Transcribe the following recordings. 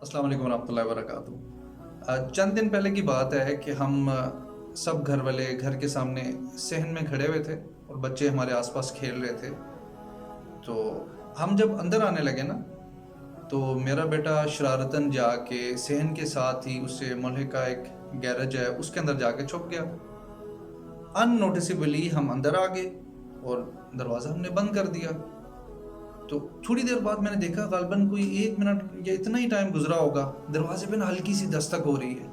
السلام علیکم ورحمۃ اللہ وبرکاتہ۔ چند دن پہلے کی بات ہے کہ ہم سب گھر والے گھر کے سامنے صحن میں کھڑے ہوئے تھے اور بچے ہمارے آس پاس کھیل رہے تھے۔ تو ہم جب اندر آنے لگے نا تو میرا بیٹا شرارتاً جا کے صحن کے ساتھ ہی اس سے ملحقہ کا ایک گیرج ہے اس کے اندر جا کے چھپ گیا۔ ان نوٹیسیبلی ہم اندر آ گئے اور دروازہ ہم نے بند کر دیا۔ تو تھوڑی دیر بعد میں نے دیکھا غالباً کوئی 1 منٹ یا اتنا ہی ٹائم گزرا ہوگا، دروازے پہ نا ہلکی سی دستک ہو رہی ہے۔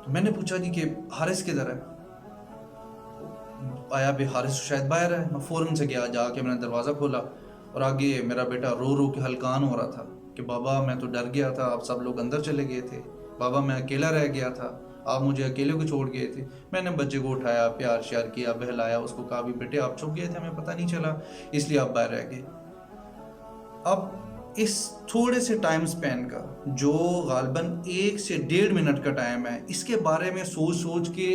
تو میں نے پوچھا جی کہ حارث کدھر ہے؟ آیا بھی حارث شاید باہر ہے۔ میں فوراً سے گیا، جا کے میں نے دروازہ کھولا اور آگے میرا بیٹا رو رو کے ہلکان ہو رہا تھا کہ بابا میں تو ڈر گیا تھا، آپ سب لوگ اندر چلے گئے تھے، بابا میں اکیلا رہ گیا تھا، آپ مجھے اکیلے کو چھوڑ گئے تھے۔ میں نے بچے کو اٹھایا، پیار شیار کیا، بہلایا، اس کو کہا بھی بیٹے آپ چھپ گئے تھے، ہمیں پتہ نہیں چلا اس لیے آپ باہر رہ گئے۔ اب اس تھوڑے سے ٹائم سپین کا جو غالباً 1 سے 1.5 منٹ کا ٹائم ہے، اس کے بارے میں سوچ سوچ کے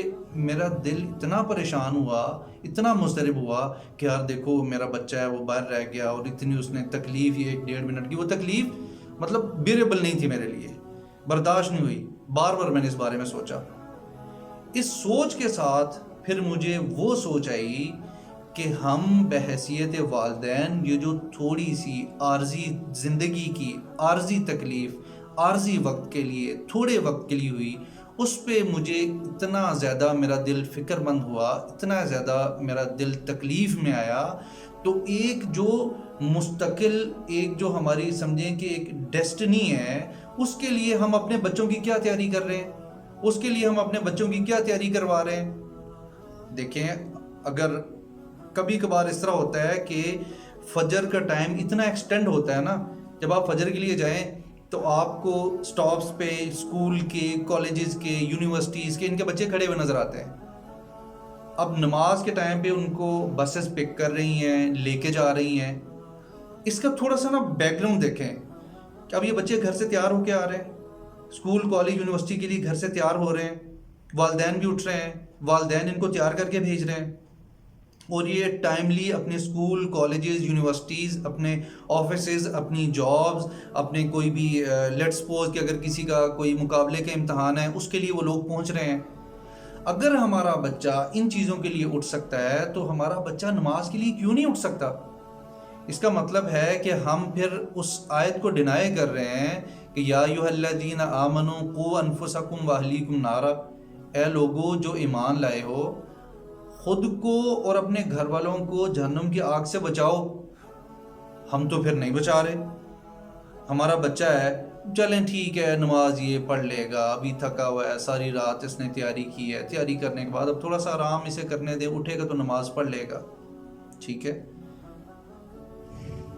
میرا دل اتنا پریشان ہوا، اتنا مضطرب ہوا کہ یار دیکھو میرا بچہ ہے وہ باہر رہ گیا اور اتنی اس نے تکلیف، یہ 1.5 منٹ کی وہ تکلیف مطلب بیریبل نہیں تھی میرے لیے، برداشت نہیں ہوئی۔ بار بار میں نے اس بارے میں سوچا۔ اس سوچ کے ساتھ پھر مجھے وہ سوچ آئی کہ ہم بحیثیت والدین یہ جو تھوڑی سی عارضی زندگی کی عارضی تکلیف عارضی وقت کے لیے تھوڑے وقت کے لیے ہوئی، اس پہ مجھے اتنا زیادہ میرا دل فکر مند ہوا، اتنا زیادہ میرا دل تکلیف میں آیا۔ تو ایک جو مستقل ایک جو ہماری سمجھیں کہ ایک ڈیسٹنی ہے، اس کے لیے ہم اپنے بچوں کی کیا تیاری کر رہے ہیں، اس کے لیے ہم اپنے بچوں کی کیا تیاری کروا رہے ہیں۔ دیکھیں اگر کبھی کبھار اس طرح ہوتا ہے کہ فجر کا ٹائم اتنا ایکسٹینڈ ہوتا ہے نا، جب آپ فجر کے لیے جائیں تو آپ کو سٹاپس پہ اسکول کے، کالجز کے، یونیورسٹیز کے ان کے بچے کھڑے ہوئے نظر آتے ہیں۔ اب نماز کے ٹائم پہ ان کو بسز پک کر رہی ہیں، لے کے جا رہی ہیں۔ اس کا تھوڑا سا نا بیک گراؤنڈ دیکھیں کہ اب یہ بچے گھر سے تیار ہو کے آ رہے ہیں، اسکول کالج یونیورسٹی کے لیے گھر سے تیار ہو رہے ہیں، والدین بھی اٹھ رہے ہیں، والدین ان کو تیار کر کے بھیج رہے ہیں، اور یہ ٹائملی اپنے اسکول کالجز یونیورسٹیز، اپنے آفیسز، اپنی جابز، اپنے کوئی بھی لیٹ سپوز کہ اگر کسی کا کوئی مقابلے کا امتحان ہے اس کے لیے وہ لوگ پہنچ رہے ہیں۔ اگر ہمارا بچہ ان چیزوں کے لیے اٹھ سکتا ہے تو ہمارا بچہ نماز کے لیے کیوں نہیں اٹھ سکتا؟ اس کا مطلب ہے کہ ہم پھر اس آیت کو ڈینائی کر رہے ہیں کہ یا ایھا الذین آمنوا قوا انفسکم واہلیکم نارا، اے لوگو جو ایمان لائے ہو، خود کو اور اپنے گھر والوں کو جہنم کی آگ سے بچاؤ۔ ہم تو پھر نہیں بچا رہے۔ ہمارا بچہ ہے، چلیں ٹھیک ہے نماز یہ پڑھ لے گا، ابھی تھکا ہوا ہے، ساری رات اس نے تیاری کی ہے، تیاری کرنے کے بعد اب تھوڑا سا آرام اسے کرنے دے، اٹھے گا تو نماز پڑھ لے گا، ٹھیک ہے۔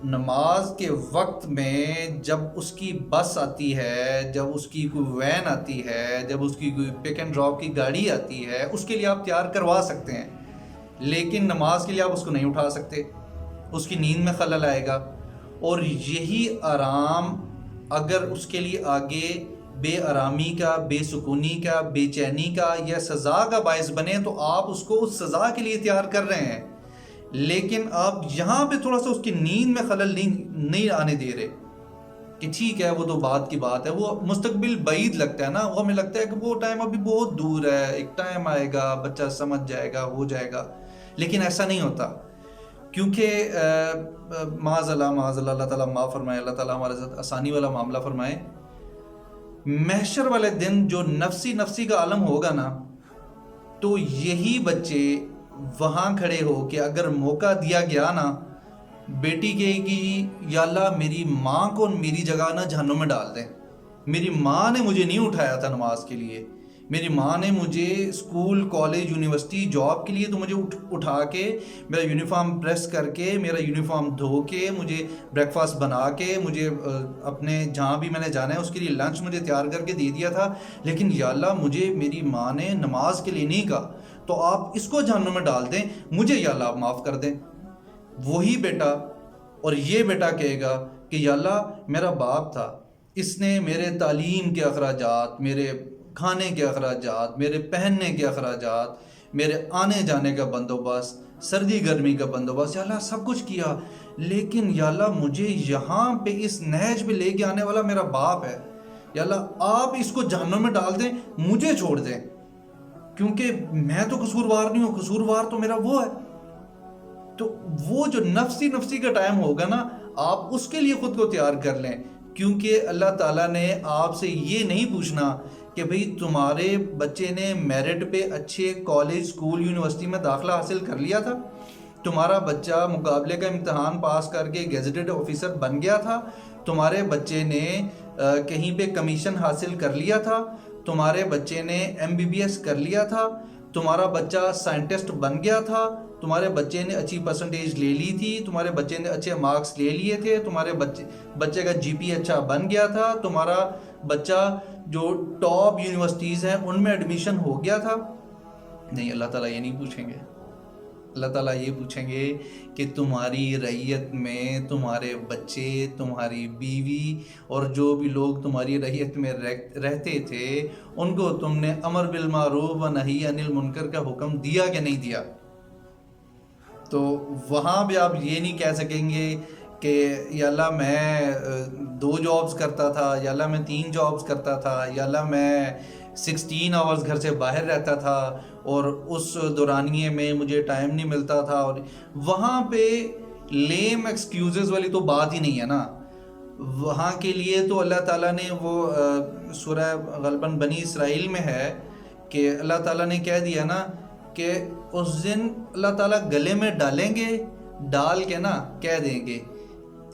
نماز کے وقت میں جب اس کی بس آتی ہے، جب اس کی کوئی وین آتی ہے، جب اس کی کوئی پک اینڈ ڈراپ کی گاڑی آتی ہے، اس کے لیے آپ تیار کروا سکتے ہیں، لیکن نماز کے لیے آپ اس کو نہیں اٹھا سکتے، اس کی نیند میں خلل آئے گا۔ اور یہی آرام اگر اس کے لیے آگے بے آرامی کا، بے سکونی کا، بے چینی کا یا سزا کا باعث بنے تو آپ اس کو اس سزا کے لیے تیار کر رہے ہیں، لیکن آپ یہاں پہ تھوڑا سا اس کی نیند میں خلل نہیں آنے دے رہے کہ ٹھیک ہے وہ تو بات کی بات ہے، وہ مستقبل بعید لگتا ہے نا، وہ ہمیں لگتا ہے کہ وہ ٹائم ابھی بہت دور ہے، ایک ٹائم آئے گا بچہ سمجھ جائے گا، ہو جائے گا، لیکن ایسا نہیں ہوتا۔ کیونکہ معاذ اللہ اللہ تعالیٰ معاف فرمائے، اللہ تعالیٰ ہمارے ساتھ آسانی والا معاملہ فرمائے۔ محشر والے دن جو نفسی نفسی کا عالم ہوگا نا، تو یہی بچے وہاں کھڑے ہو کہ اگر موقع دیا گیا نا، بیٹی کہے گی یا اللہ میری ماں کو میری جگہ نہ جہنم میں ڈال دیں، میری ماں نے مجھے نہیں اٹھایا تھا نماز کے لیے، میری ماں نے مجھے اسکول کالج یونیورسٹی جاب کے لیے تو مجھے اٹھا کے میرا یونیفارم پریس کر کے، میرا یونیفارم دھو کے، مجھے بریک فاسٹ بنا کے، مجھے اپنے جہاں بھی میں نے جانا ہے اس کے لیے لنچ مجھے تیار کر کے دے دیا تھا، لیکن یا اللہ مجھے میری ماں نے نماز کے لیے نہیں کہا، تو آپ اس کو جہنم میں ڈال دیں، مجھے یا اللہ آپ معاف کر دیں۔ وہی بیٹا اور یہ بیٹا کہے گا کہ یا اللہ میرا باپ تھا، اس نے میرے تعلیم کے اخراجات، میرے کھانے کے اخراجات، میرے پہننے کے اخراجات، میرے آنے جانے کا بندوبست، سردی گرمی کا بندوبست، یا اللہ سب کچھ کیا، لیکن یا اللہ مجھے یہاں پہ اس نہج پہ لے کے آنے والا میرا باپ ہے، یا اللہ آپ اس کو جہنم میں ڈال دیں، مجھے چھوڑ دیں، کیونکہ میں تو قصوروار نہیں ہوں، قصوروار تو میرا وہ ہے. تو وہ جو نفسی کا ٹائم ہوگا نا، آپ اس کے لیے خود کو تیار کر لیں، کیونکہ اللہ تعالیٰ نے آپ سے یہ نہیں پوچھنا کہ بھئی تمہارے بچے نے میرٹ پہ اچھے کالج، اسکول، یونیورسٹی میں داخلہ حاصل کر لیا تھا، تمہارا بچہ مقابلے کا امتحان پاس کر کے گیزٹڈ آفیسر بن گیا تھا، تمہارے بچے نے کہیں پہ کمیشن حاصل کر لیا تھا، تمہارے بچے نے MBBS کر لیا تھا، تمہارا بچہ سائنٹسٹ بن گیا تھا، تمہارے بچے نے اچھی پرسنٹیج لے لی تھی، تمہارے بچے نے اچھے مارکس لے لیے تھے، تمہارے بچے کا GPA اچھا بن گیا تھا، تمہارا بچہ جو ٹاپ یونیورسٹیز ہیں ان میں ایڈمیشن ہو گیا تھا. نہیں، اللہ تعالیٰ یہ نہیں پوچھیں گے. اللہ تعالیٰ یہ پوچھیں گے کہ تمہاری رعیت میں تمہارے بچے، تمہاری بیوی اور جو بھی لوگ تمہاری رعیت میں رہتے تھے، ان کو تم نے امر بالمعروف و نہی عن المنکر کا حکم دیا کہ نہیں دیا. تو وہاں بھی آپ یہ نہیں کہہ سکیں گے کہ یا اللہ میں 2 جابز کرتا تھا، یا اللہ میں 3 جابز کرتا تھا، یا اللہ میں 16 آورز گھر سے باہر رہتا تھا اور اس دورانیے میں مجھے ٹائم نہیں ملتا تھا. اور وہاں پہ لیم ایکسکیوزز والی تو بات ہی نہیں ہے نا. وہاں کے لیے تو اللہ تعالیٰ نے وہ سورہ غالباً بنی اسرائیل میں ہے کہ اللہ تعالیٰ نے کہہ دیا نا کہ اس دن اللہ تعالیٰ گلے میں ڈالیں گے، ڈال کے نا کہہ دیں گے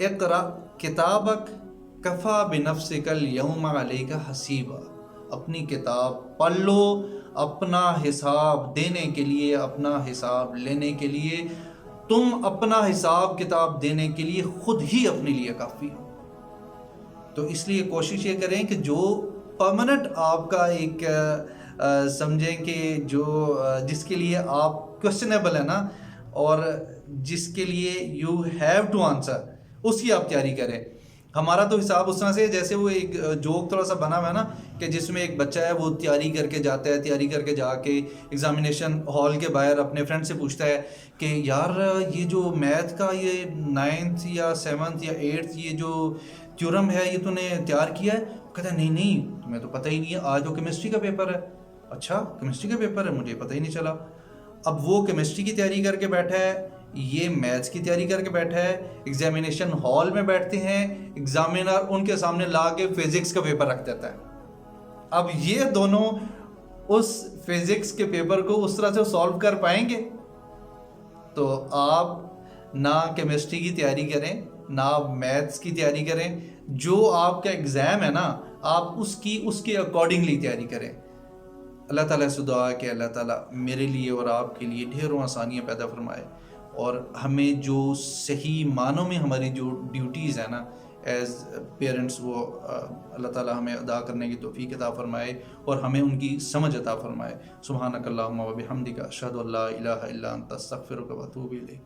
اقرا کتابک کفا بنفسک الیوم علیک حسیبا، اپنی کتاب پڑھ لو، اپنا حساب دینے کے لیے، اپنا حساب لینے کے لیے، تم اپنا حساب کتاب دینے کے لیے خود ہی اپنے لیے کافی ہو. تو اس لیے کوشش یہ کریں کہ جو پرماننٹ آپ کا ایک سمجھیں کہ جو جس کے لیے آپ کوسچنیبل ہے نا، اور جس کے لیے یو ہیو ٹو آنسر، اس کی آپ تیاری کریں. ہمارا تو حساب اس طرح سے جیسے وہ ایک جوک تھوڑا سا بنا ہوا ہے نا، کہ جس میں ایک بچہ ہے وہ تیاری کر کے جاتا ہے، تیاری کر کے جا کے ایگزامینیشن ہال کے باہر اپنے فرینڈ سے پوچھتا ہے کہ یار یہ جو میتھ کا یہ 9th یا 7th یا 8th یہ جو تھیورم ہے یہ تو نے تیار کیا ہے؟ کہتا ہے نہیں تمہیں تو پتہ ہی نہیں ہے، آج تو کیمسٹری کا پیپر ہے. اچھا کیمسٹری کا پیپر ہے، مجھے پتہ ہی نہیں چلا. اب وہ کیمسٹری کی تیاری کر کے بیٹھا ہے، یہ میتھس کی تیاری کر کے بیٹھا ہے، ایگزامینیشن ہال میں بیٹھتے ہیں، ایگزامینر ان کے سامنے لا کے فزکس کا پیپر رکھ دیتا ہے. اب یہ دونوں اس فزکس کے پیپر کو اس طرح سے سالو کر پائیں گے؟ تو آپ نہ کیمسٹری کی تیاری کریں، نہ آپ میتھس کی تیاری کریں. جو آپ کا ایگزام ہے نا، آپ اس کے اکارڈنگلی تیاری کریں. اللہ تعالیٰ سے دعا کہ اللہ تعالیٰ میرے لیے اور آپ کے لیے ڈھیروں آسانیاں پیدا فرمائے، اور ہمیں جو صحیح معنوں میں ہماری جو ڈیوٹیز ہیں نا ایز پیرنٹس، وہ اللہ تعالیٰ ہمیں ادا کرنے کی توفیق عطا فرمائے اور ہمیں ان کی سمجھ عطا فرمائے. سبحانک اللہم و بحمدک، اشہد ان لا الہ الا انت، استغفرک و اتوب الیک.